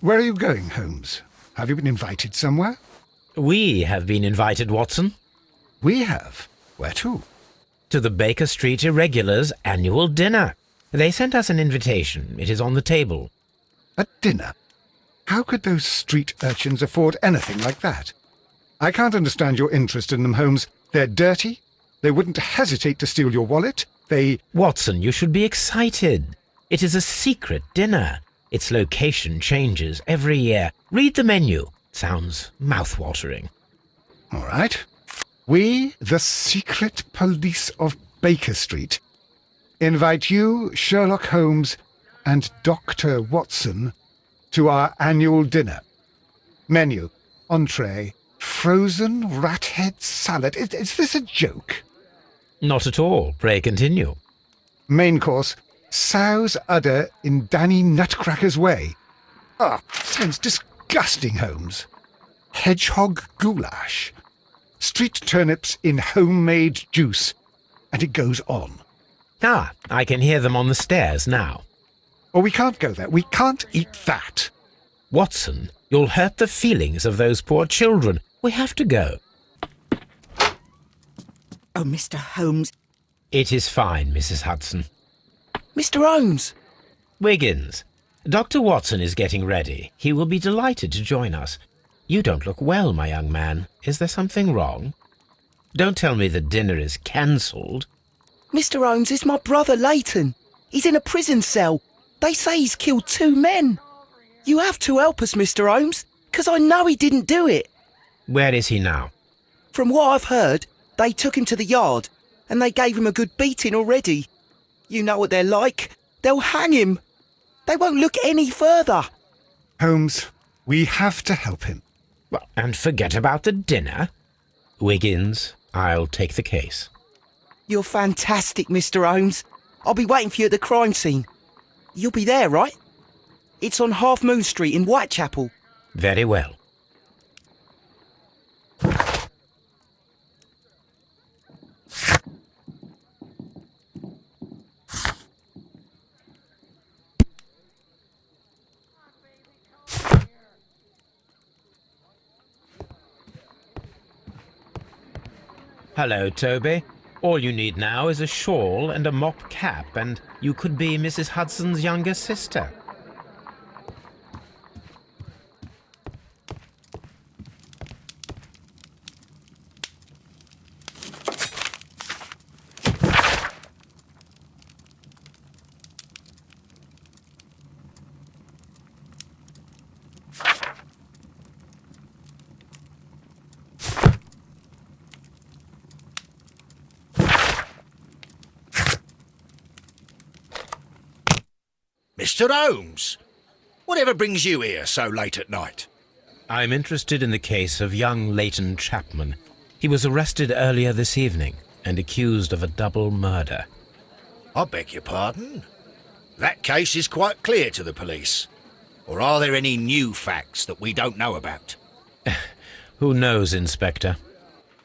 Where are you going, Holmes? Have you been invited somewhere? We have been invited, Watson. We have. Where to? To the Baker Street Irregulars' annual dinner. They sent us an invitation. It is on the table. A dinner? How could those street urchins afford anything like that? I can't understand your interest in them, Holmes. They're dirty. They wouldn't hesitate to steal your wallet. Watson, you should be excited. It is a secret dinner. Its location changes every year. Read the menu. Sounds mouth-watering. All right. We, the secret police of Baker Street, invite you, Sherlock Holmes, and Dr. Watson to our annual dinner. Menu, entree, frozen rat head salad. Is this a joke? Not at all. Pray continue. Main course, sow's udder in Danny Nutcracker's way. Sounds disgusting, Holmes. Hedgehog goulash. Street turnips in homemade juice. And it goes on. I can hear them on the stairs now. Oh, we can't go there. We can't eat that. Watson, you'll hurt the feelings of those poor children. We have to go. Oh, Mr. Holmes. It is fine, Mrs. Hudson. Mr. Holmes! Wiggins, Dr. Watson is getting ready. He will be delighted to join us. You don't look well, my young man. Is there something wrong? Don't tell me the dinner is cancelled. Mr. Holmes is my brother Leighton. He's in a prison cell. They say he's killed 2 men. You have to help us, Mr. Holmes, 'cause I know he didn't do it. Where is he now? From what I've heard, they took him to the yard, and they gave him a good beating already. You know what they're like. They'll hang him. They won't look any further. Holmes, we have to help him. Well, and forget about the dinner. Wiggins, I'll take the case. You're fantastic, Mr. Holmes. I'll be waiting for you at the crime scene. You'll be there, right? It's on Half Moon Street in Whitechapel. Very well. Hello, Toby. All you need now is a shawl and a mop cap, and you could be Mrs. Hudson's younger sister. Mr. Holmes, whatever brings you here so late at night? I'm interested in the case of young Leighton Chapman. He was arrested earlier this evening and accused of a double murder. I beg your pardon? That case is quite clear to the police. Or are there any new facts that we don't know about? Who knows, Inspector?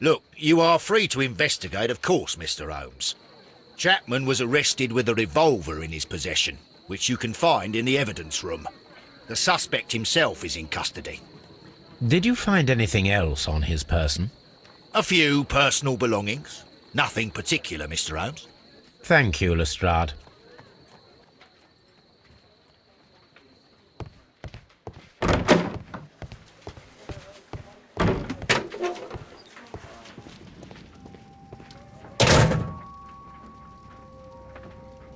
Look, you are free to investigate, of course, Mr. Holmes. Chapman was arrested with a revolver in his possession, which you can find in the evidence room. The suspect himself is in custody. Did you find anything else on his person? A few personal belongings. Nothing particular, Mr. Holmes. Thank you, Lestrade.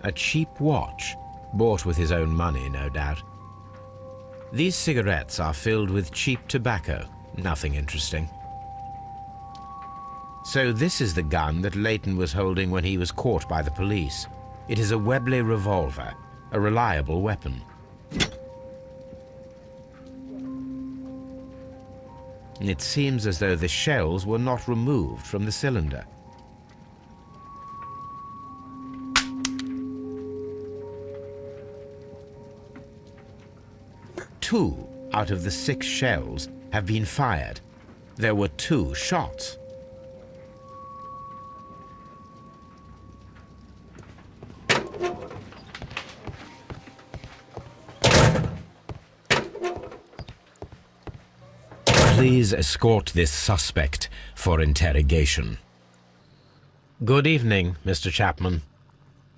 A cheap watch. Bought with his own money, no doubt. These cigarettes are filled with cheap tobacco. Nothing interesting. So this is the gun that Leighton was holding when he was caught by the police. It is a Webley revolver, a reliable weapon. It seems as though the shells were not removed from the cylinder. Two out of the 6 shells have been fired. There were 2 shots. Please escort this suspect for interrogation. Good evening, Mr. Chapman.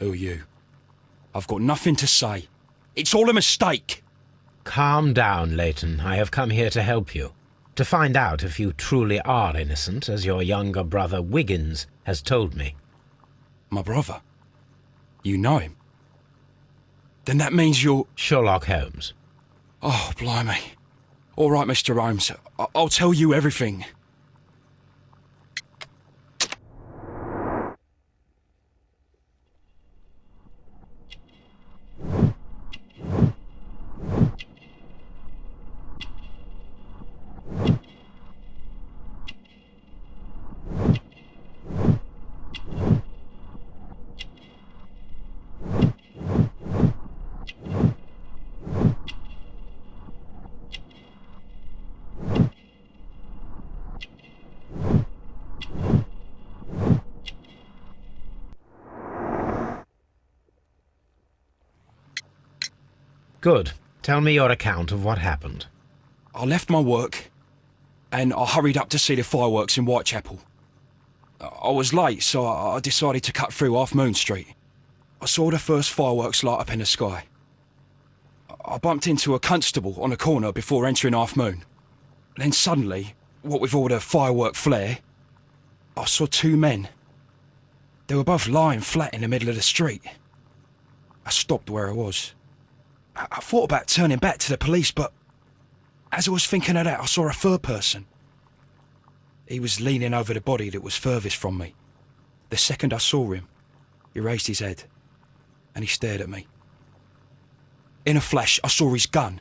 Who are you? I've got nothing to say. It's all a mistake. Calm down, Leighton. I have come here to help you. To find out if you truly are innocent, as your younger brother Wiggins has told me. My brother? You know him? Then that means you're... Sherlock Holmes. Oh, blimey. All right, Mr. Holmes. I'll tell you everything. Good. Tell me your account of what happened. I left my work and I hurried up to see the fireworks in Whitechapel. I was late, so I decided to cut through Half Moon Street. I saw the first fireworks light up in the sky. I bumped into a constable on a corner before entering Half Moon. Then suddenly, what with all the firework flare, I saw two men. They were both lying flat in the middle of the street. I stopped where I was. I thought about turning back to the police, but as I was thinking of that, I saw a third person. He was leaning over the body that was furthest from me. The second I saw him, he raised his head and he stared at me. In a flash, I saw his gun,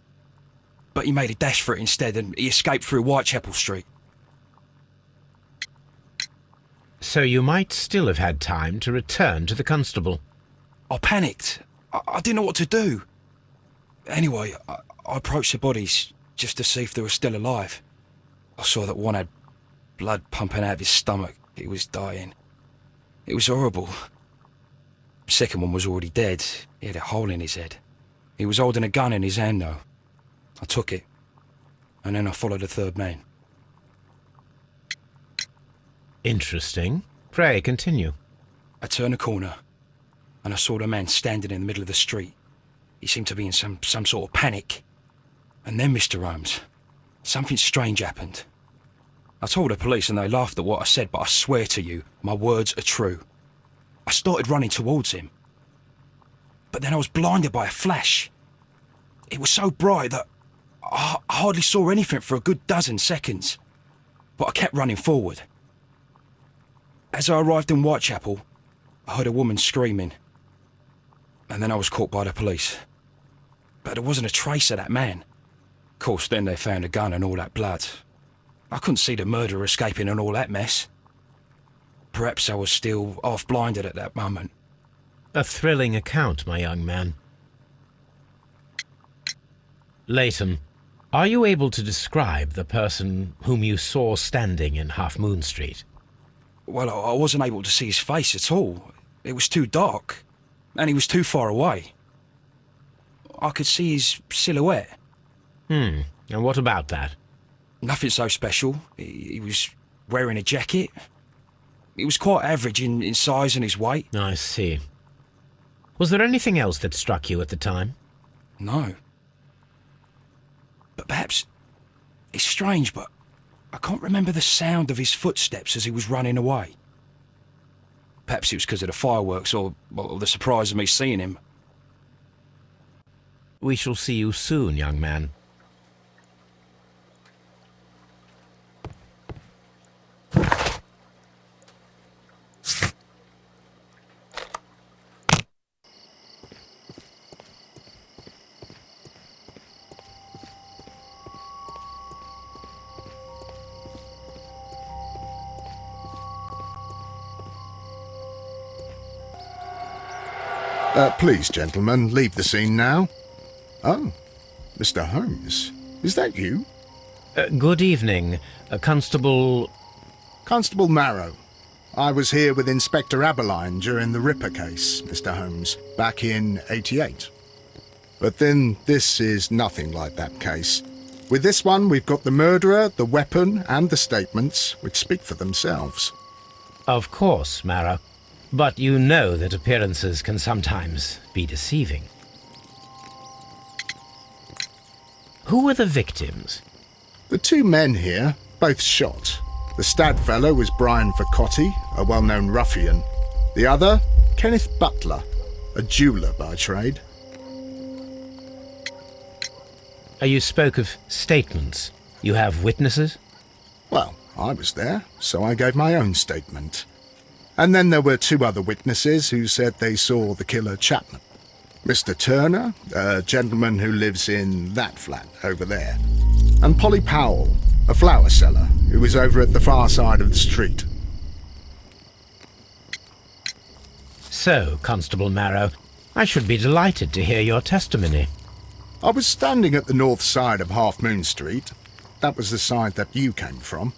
but he made a dash for it instead and he escaped through Whitechapel Street. So you might still have had time to return to the constable. I panicked. I didn't know what to do. Anyway, I approached the bodies just to see if they were still alive. I saw that one had blood pumping out of his stomach. He was dying. It was horrible. The second one was already dead. He had a hole in his head. He was holding a gun in his hand though. I took it, and then I followed the third man. Interesting. Pray, continue. I turned a corner, and I saw the man standing in the middle of the street. He seemed to be in some sort of panic. And then, Mr. Holmes, something strange happened. I told the police and they laughed at what I said, but I swear to you, my words are true. I started running towards him. But then I was blinded by a flash. It was so bright that I hardly saw anything for a good dozen seconds. But I kept running forward. As I arrived in Whitechapel, I heard a woman screaming. And then I was caught by the police. But there wasn't a trace of that man. Of course, then they found a gun and all that blood. I couldn't see the murderer escaping and all that mess. Perhaps I was still half-blinded at that moment. A thrilling account, my young man. Leighton, are you able to describe the person whom you saw standing in Half Moon Street? Well, I wasn't able to see his face at all. It was too dark, and he was too far away. I could see his silhouette. And what about that? Nothing so special. He was wearing a jacket. He was quite average in size and his weight. I see. Was there anything else that struck you at the time? No. But perhaps... It's strange, but I can't remember the sound of his footsteps as he was running away. Perhaps it was because of the fireworks or the surprise of me seeing him. We shall see you soon, young man. Please, gentlemen, leave the scene now. Oh, Mr. Holmes, is that you? Good evening, Constable... Constable Marrow. I was here with Inspector Aberline during the Ripper case, Mr. Holmes, back in '88. But then this is nothing like that case. With this one, we've got the murderer, the weapon, and the statements, which speak for themselves. Of course, Marrow. But you know that appearances can sometimes be deceiving. Who were the victims? The two men here, both shot. The Stad fellow was Brian Vercotti, a well-known ruffian. The other, Kenneth Butler, a jeweller by trade. You spoke of statements. You have witnesses? Well, I was there, so I gave my own statement. And then there were two other witnesses who said they saw the killer Chapman. Mr. Turner, a gentleman who lives in that flat over there. And Polly Powell, a flower seller, who was over at the far side of the street. So, Constable Marrow, I should be delighted to hear your testimony. I was standing at the north side of Half Moon Street. That was the side that you came from.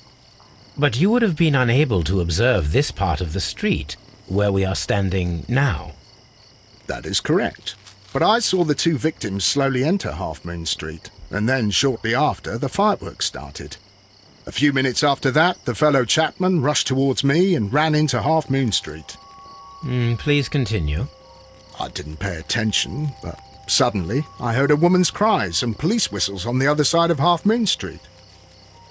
But you would have been unable to observe this part of the street, where we are standing now. That is correct. But I saw the two victims slowly enter Half Moon Street, and then shortly after, the fireworks started. A few minutes after that, the fellow Chapman rushed towards me and ran into Half Moon Street. Please continue. I didn't pay attention, but suddenly I heard a woman's cries and police whistles on the other side of Half Moon Street.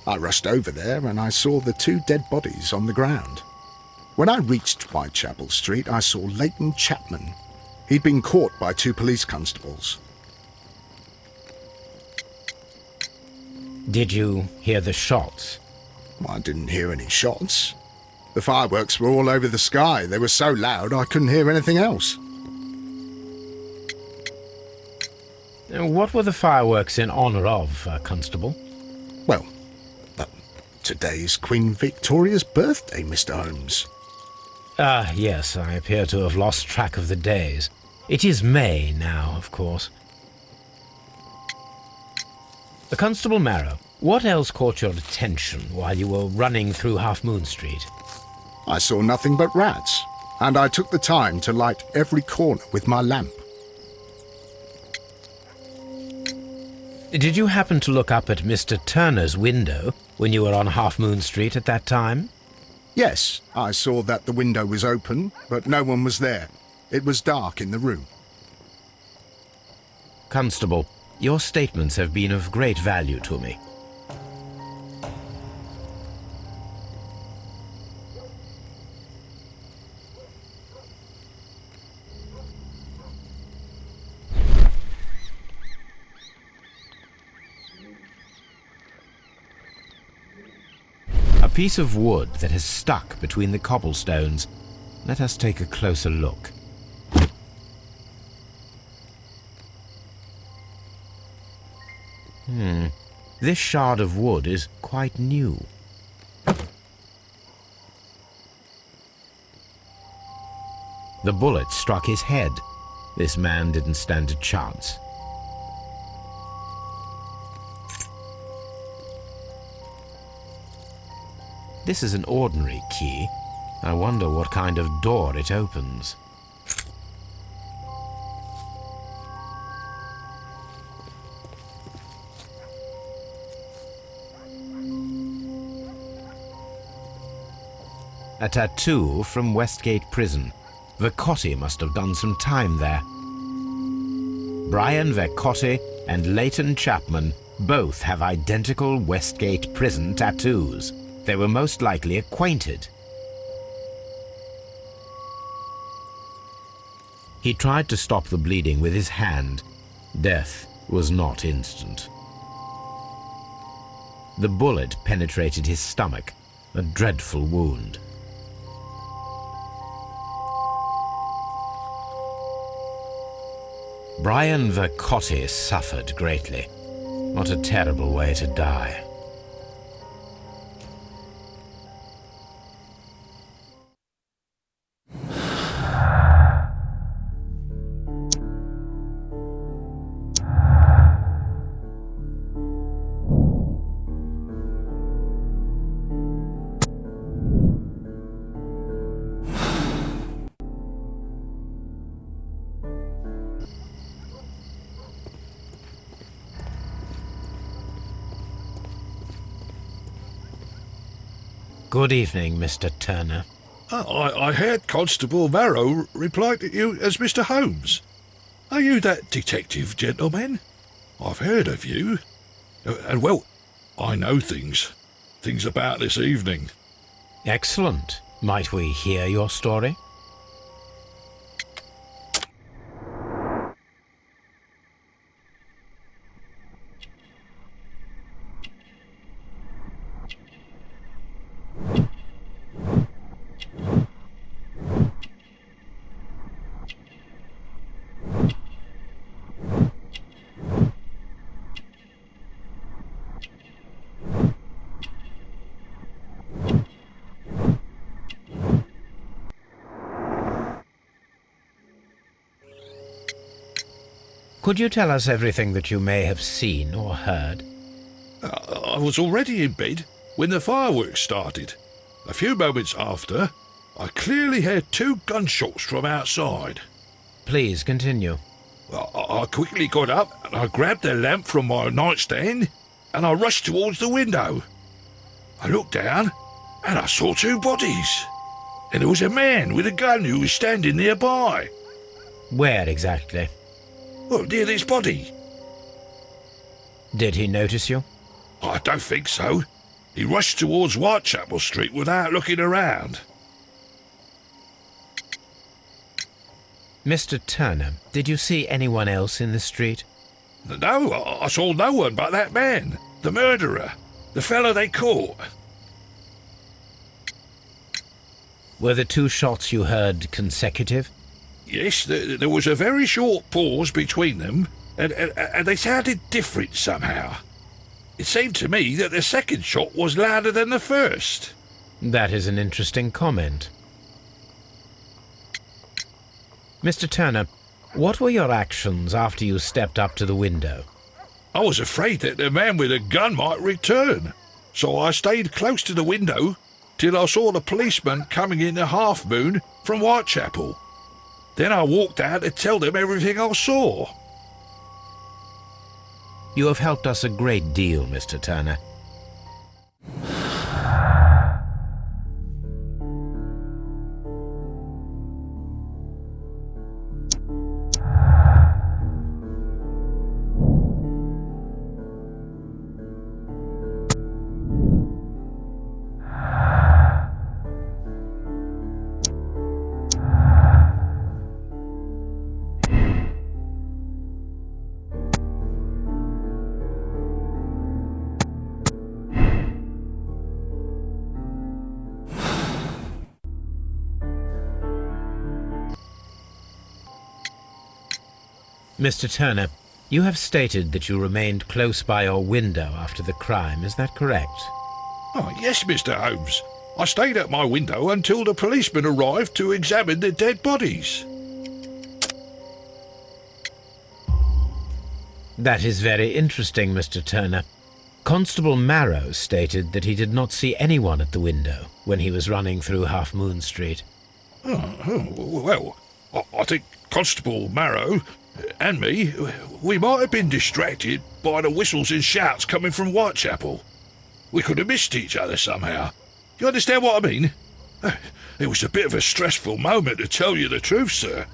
I rushed over there and I saw the two dead bodies on the ground. When I reached Whitechapel Street, I saw Leighton Chapman. He'd been caught by two police constables. Did you hear the shots? I didn't hear any shots. The fireworks were all over the sky. They were so loud I couldn't hear anything else. What were the fireworks in honour of, Constable? Well, today's Queen Victoria's birthday, Mr. Holmes. Ah, yes, I appear to have lost track of the days. It is May now, of course. Constable Marrow, what else caught your attention while you were running through Half Moon Street? I saw nothing but rats, and I took the time to light every corner with my lamp. Did you happen to look up at Mr. Turner's window when you were on Half Moon Street at that time? Yes, I saw that the window was open, but no one was there. It was dark in the room. Constable, your statements have been of great value to me. A piece of wood that has stuck between the cobblestones. Let us take a closer look. This shard of wood is quite new. The bullet struck his head. This man didn't stand a chance. This is an ordinary key. I wonder what kind of door it opens. A tattoo from Westgate Prison. Vercotti must have done some time there. Brian Vercotti and Leighton Chapman both have identical Westgate Prison tattoos. They were most likely acquainted. He tried to stop the bleeding with his hand. Death was not instant. The bullet penetrated his stomach, a dreadful wound. Brian Vercotti suffered greatly. What a terrible way to die. Good evening, Mr. Turner. I heard Constable Marrow reply to you as Mr. Holmes. Are you that detective gentleman? I've heard of you. And well, I know things about this evening. Excellent. Might we hear your story? Could you tell us everything that you may have seen or heard? I was already in bed when the fireworks started. A few moments after, I clearly heard 2 gunshots from outside. Please continue. I quickly got up and I grabbed the lamp from my nightstand and I rushed towards the window. I looked down and I saw 2 bodies. And there was a man with a gun who was standing nearby. Where exactly? Well, near this body. Did he notice you? I don't think so. He rushed towards Whitechapel Street without looking around. Mr. Turner, did you see anyone else in the street? No, I saw no one but that man, the murderer, the fellow they caught. Were the 2 shots you heard consecutive? Yes, there was a very short pause between them, and they sounded different somehow. It seemed to me that the second shot was louder than the first. That is an interesting comment. Mr. Turner, what were your actions after you stepped up to the window? I was afraid that the man with a gun might return, so I stayed close to the window till I saw the policeman coming in the half-moon from Whitechapel. Then I walked out to tell them everything I saw. You have helped us a great deal, Mr. Turner. Mr. Turner, you have stated that you remained close by your window after the crime, is that correct? Oh, yes, Mr. Holmes. I stayed at my window until the policeman arrived to examine the dead bodies. That is very interesting, Mr. Turner. Constable Marrow stated that he did not see anyone at the window when he was running through Half Moon Street. Well, I think Constable Marrow and me, we might have been distracted by the whistles and shouts coming from Whitechapel. We could have missed each other somehow. You understand what I mean? It was a bit of a stressful moment, to tell you the truth, sir.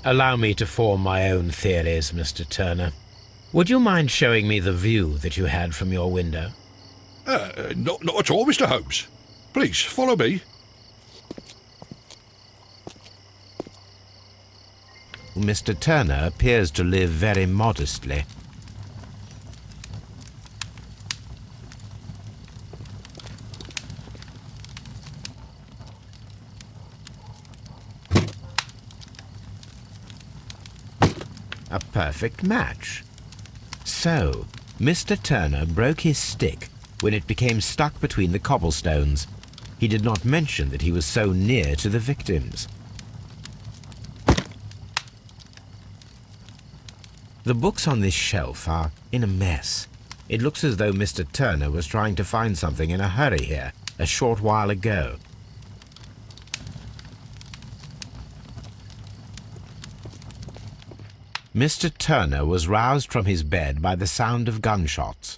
Allow me to form my own theories, Mr. Turner. Would you mind showing me the view that you had from your window? Not at all, Mr. Holmes. Please, follow me. Mr. Turner appears to live very modestly. A perfect match. So, Mr. Turner broke his stick when it became stuck between the cobblestones. He did not mention that he was so near to the victims. The books on this shelf are in a mess. It looks as though Mr. Turner was trying to find something in a hurry here a short while ago. Mr. Turner was roused from his bed by the sound of gunshots.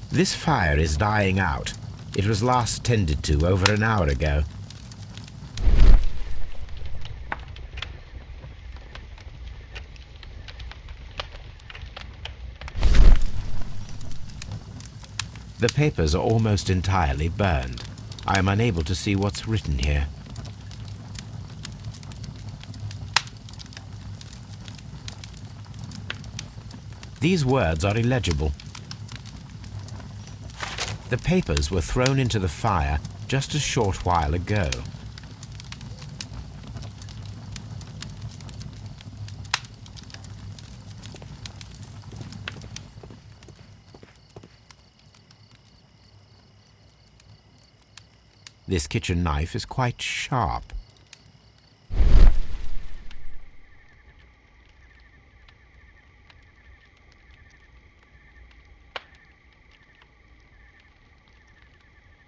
This fire is dying out. It was last tended to over an hour ago. The papers are almost entirely burned. I am unable to see what's written here. These words are illegible. The papers were thrown into the fire just a short while ago. This kitchen knife is quite sharp.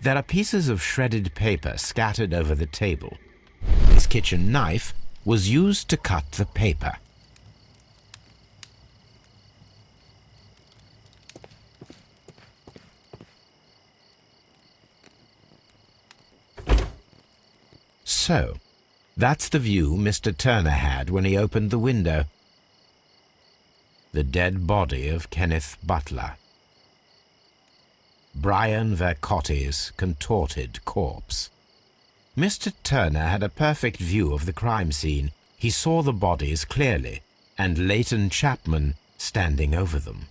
There are pieces of shredded paper scattered over the table. This kitchen knife was used to cut the paper. So, that's the view Mr. Turner had when he opened the window. The dead body of Kenneth Butler. Brian Vercotti's contorted corpse. Mr. Turner had a perfect view of the crime scene. He saw the bodies clearly, and Leighton Chapman standing over them.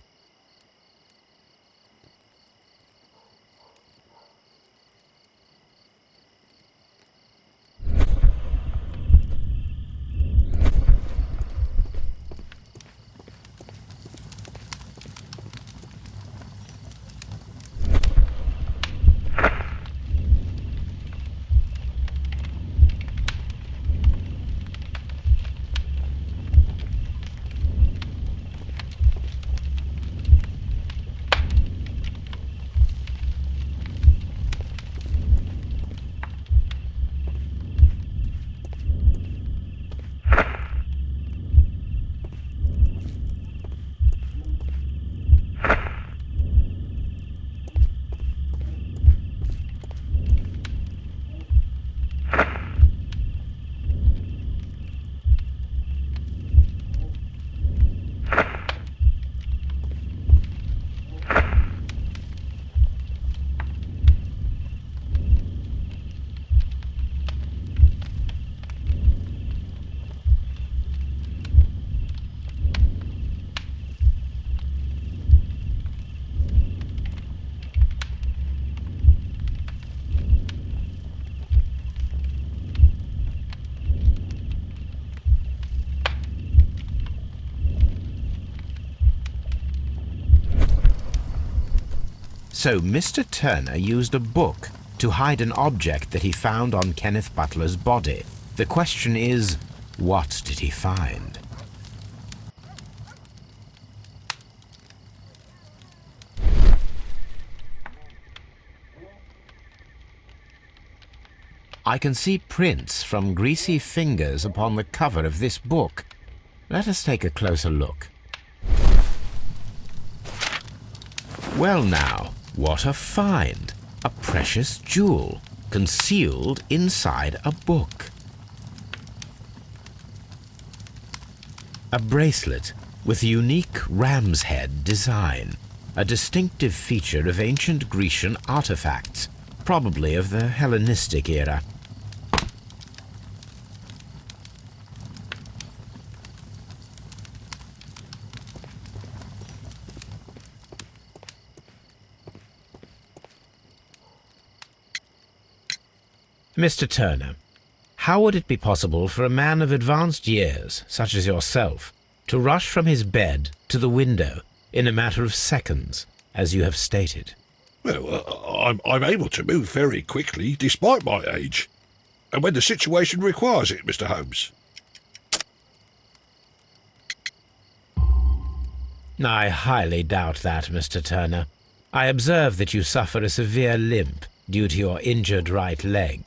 So Mr. Turner used a book to hide an object that he found on Kenneth Butler's body. The question is, what did he find? I can see prints from greasy fingers upon the cover of this book. Let us take a closer look. Well now, what a find! A precious jewel, concealed inside a book. A bracelet with a unique ram's head design, a distinctive feature of ancient Grecian artifacts, probably of the Hellenistic era. Mr. Turner, how would it be possible for a man of advanced years, such as yourself, to rush from his bed to the window in a matter of seconds, as you have stated? Well, I'm able to move very quickly, despite my age, and when the situation requires it, Mr. Holmes. I highly doubt that, Mr. Turner. I observe that you suffer a severe limp due to your injured right leg.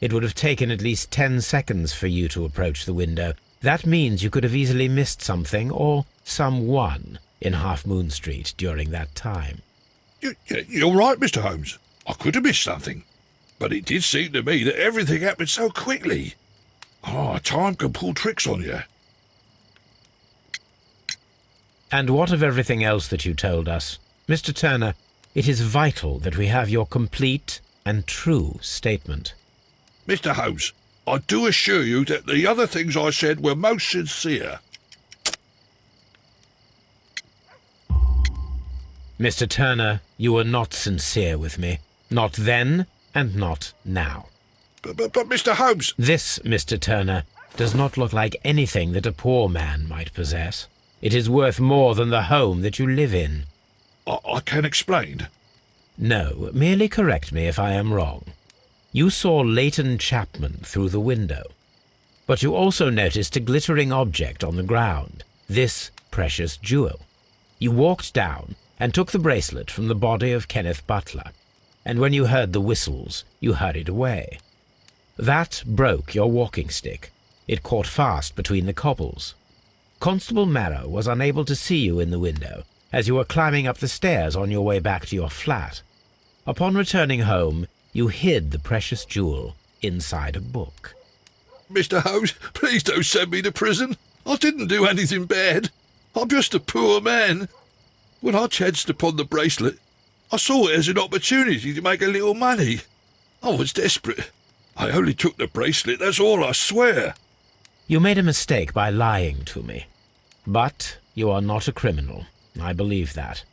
It would have taken at least 10 seconds for you to approach the window. That means you could have easily missed something or someone in Half Moon Street during that time. You're right, Mr. Holmes. I could have missed something. But it did seem to me that everything happened so quickly. Time can pull tricks on you. And what of everything else that you told us? Mr. Turner, it is vital that we have your complete and true statement. Mr. Holmes, I do assure you that the other things I said were most sincere. Mr. Turner, you were not sincere with me. Not then, and not now. But Mr. Holmes... This, Mr. Turner, does not look like anything that a poor man might possess. It is worth more than the home that you live in. I can explain. No, merely correct me if I am wrong. You saw Leighton Chapman through the window, but you also noticed a glittering object on the ground, this precious jewel. You walked down and took the bracelet from the body of Kenneth Butler, and when you heard the whistles, you hurried away. That broke your walking stick. It caught fast between the cobbles. Constable Marrow was unable to see you in the window as you were climbing up the stairs on your way back to your flat. Upon returning home, you hid the precious jewel inside a book. Mr. Holmes, please don't send me to prison. I didn't do anything bad. I'm just a poor man. When I chanced upon the bracelet, I saw it as an opportunity to make a little money. I was desperate. I only took the bracelet, that's all, I swear. You made a mistake by lying to me. But you are not a criminal. I believe that.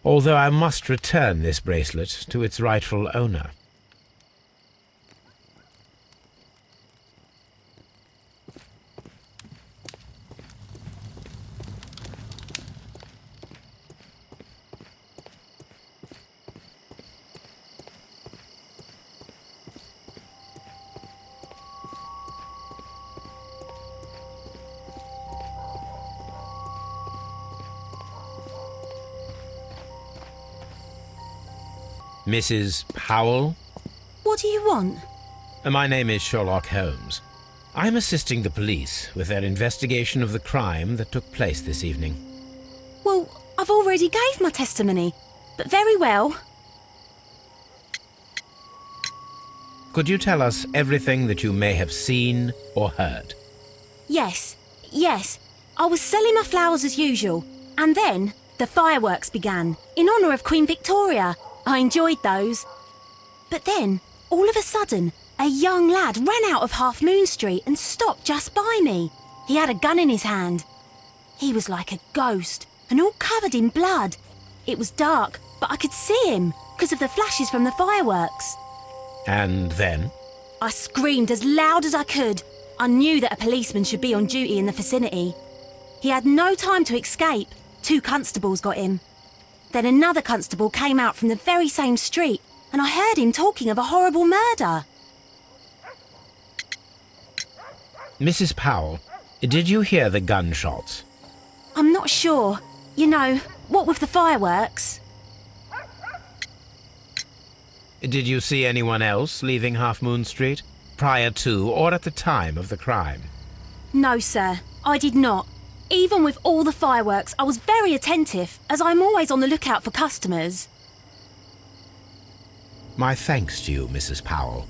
Although I must return this bracelet to its rightful owner. Mrs. Powell? What do you want? My name is Sherlock Holmes. I'm assisting the police with their investigation of the crime that took place this evening. Well, I've already gave my testimony, but very well. Could you tell us everything that you may have seen or heard? Yes. I was selling my flowers as usual, and then the fireworks began, in honour of Queen Victoria. I enjoyed those. But then, all of a sudden, a young lad ran out of Half Moon Street and stopped just by me. He had a gun in his hand. He was like a ghost, and all covered in blood. It was dark, but I could see him, because of the flashes from the fireworks. And then? I screamed as loud as I could. I knew that a policeman should be on duty in the vicinity. He had no time to escape. 2 constables got him. Then another constable came out from the very same street, and I heard him talking of a horrible murder. Mrs. Powell, did you hear the gunshots? I'm not sure. You know, what with the fireworks? Did you see anyone else leaving Half Moon Street, prior to or at the time of the crime? No, sir, I did not. Even with all the fireworks, I was very attentive, as I'm always on the lookout for customers. My thanks to you, Mrs. Powell.